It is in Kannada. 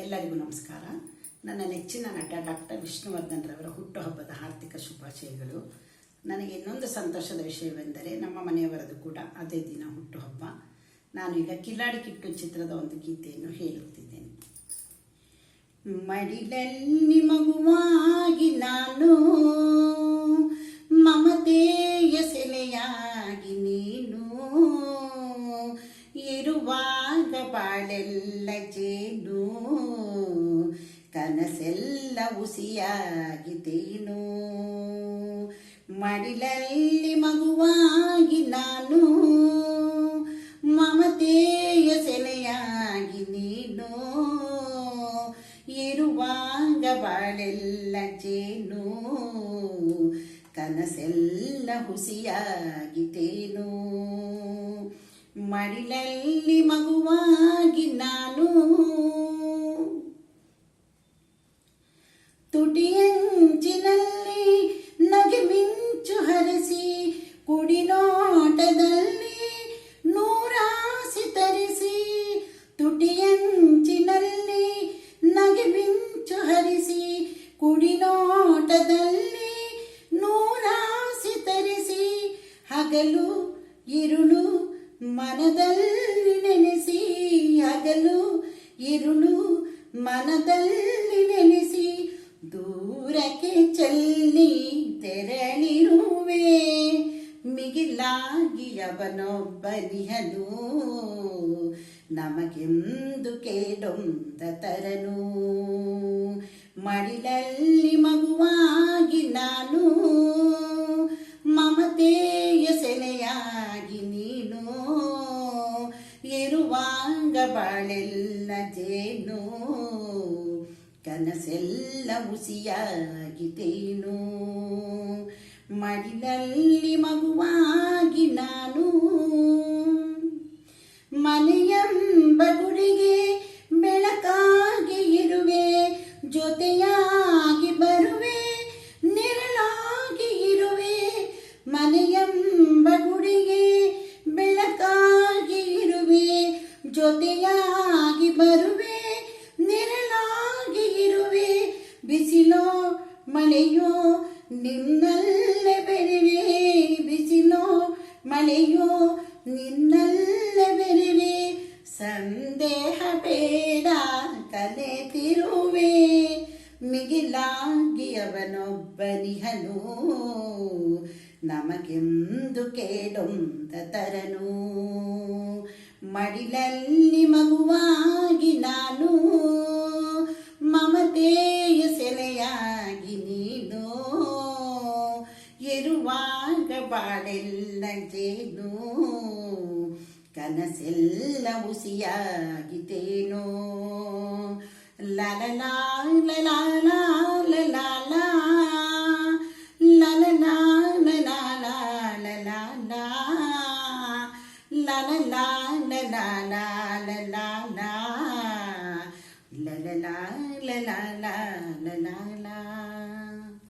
ಎಲ್ಲರಿಗೂ ನಮಸ್ಕಾರ. ನನ್ನ ನೆಚ್ಚಿನ ನಟ ಡಾಕ್ಟರ್ ವಿಷ್ಣುವರ್ಧನ್ ರವರ ಹುಟ್ಟುಹಬ್ಬದ ಹಾರ್ದಿಕ ಶುಭಾಶಯಗಳು. ನನಗೆ ಇನ್ನೊಂದು ಸಂತೋಷದ ವಿಷಯವೆಂದರೆ ನಮ್ಮ ಮನೆಯವರದು ಕೂಡ ಅದೇ ದಿನ ಹುಟ್ಟುಹಬ್ಬ. ನಾನು ಈಗ ಕಿಲಾಡಿ ಕಿಟ್ಟು ಚಿತ್ರದ ಒಂದು ಗೀತೆಯನ್ನು ಹೇಳುತ್ತಿದ್ದೇನೆ. ಮಡಿಲಲ್ಲಿ ಮಗುವಾಗಿ ನಾನು, ಮಮತೆಯ ಸೆಲೆಯಾಗಿ ನೀನು, ಇರುವಾಗ ಬಾಳೆಲ್ಲ ಜೇನು, ಕನಸೆಲ್ಲ ಹುಸಿಯಾಗಿದ್ದೇನು. ಮಡಿಲಲ್ಲಿ ಮಗುವಾಗಿ ನಾನು, ಮಮತೆಯ ಸೆಲೆಯಾಗಿ ನೀನು, ಇರುವಾಗ ಬಾಳೆಲ್ಲ ಜೇನು, ಕನಸೆಲ್ಲ ಹುಸಿಯಾಗಿದ್ದೇನು. ಮಡಿಲಲ್ಲಿ ಮಗುವಾಗಿ ನಾನು, ತುಟಿಯಂಚಿನಲ್ಲಿ ನಗೆ ಮಿಂಚು ಹರಿಸಿ, ಕುಡಿನೋಟದಲ್ಲಿ ನೂರಾಸೆ ತರಿಸಿ, ತುಟಿಯಂಚಿನಲ್ಲಿ ನಗೆ ಮಿಂಚು ಹರಿಸಿ, ಕುಡಿನೋಟದಲ್ಲಿ ನೂರಾಸೆ ತರಿಸಿ, ಹಗಲು ಇರುಳು ಮನದಲ್ಲಿ ನೆನೆಸಿ, ಹಗಲು ಇರುಳು ಮನದಲ್ಲಿ ನೆನೆಸಿ, ದೂರಕ್ಕೆ ಚೆಲ್ಲಿ ತೆರಳಿರುವೆ, ಮಿಗಿಲಾಗಿ ಅವನೊಬ್ಬನಿಹನು, ನಮಗೆಂದು ಕೇಳೊಂದ ತರನು. ಮಡಿಲಲ್ಲಿ ಮಗುವಾಗಿ ನಾನು, ಮಮತೆಯ ಸೆಲೆಯಾಗಿ ನೀನು, ಇರುವಾಗ ಬಾಳೆಲ್ಲ ಜೇನು, ಕನಸೆಲ್ಲ ಹುಸಿಯಾಗಿದ್ದೇನು. ಮಡಿಲಲ್ಲಿ ಮಗುವಾಗಿ ನಾನು, ಮನೆಯೆಂಬ ಗುಡಿಗೆ ಬೆಳಕಾಗಿ ಇರುವೆ, ಜೊತೆಯಾಗಿ ಬರುವೆ, ನೆರಳಾಗಿ ಇರುವೆ. ಮನೆಯೆಂಬ ಗುಡಿಗೆ ಬೆಳಕಾಗಿ ಇರುವೆ, ಜೊತೆಯಾಗಿ ಬರುವೆ, ನೆರಳಾಗಿ ಇರುವೆ. ಬಿಸಿಲೋ ಮಳೆಯೋ ನಿನ್ನಲ್ಲೇ ಬೆರೆವೆ, ಬಿಸಿಲೋ ಮಳೆಯೋ ನಿನ್ನಲ್ಲೇ ಬೆರೆವೆ. ಸಂದೇಹ ಬೇಡ ಕಲೆತಿರುವೆ, ಮಿಗಿಲಾಗಿ ಅವನೊಬ್ಬನಿಹನು, ನಮಗೆಂದು ಕೇಳೊಂದ ತರನು. ಮಡಿಲಲ್ಲಿ ಮಗುವಾಗಿ ನಾನು, ಮಮತೆಯ ಸೆಲೆಯಾಗಿ ನೀನು, ಇರುವಾಗ ಬಾಳೆಲ್ಲ ಜೇನು, ಕನಸೆಲ್ಲ ಹುಸಿಯಾಗಿದ್ದೇನು. ಲಲಲಾ ಲಲಾ ಲಲಾ ಲಲಲಾ ಲಲಲಾ ಲಲಲಾ ಲಲಲಾ ಲಲಲಾ ಲಲಲಾ ಲಲಲಾ ಲಲಲಾ ಲಲಲಾ.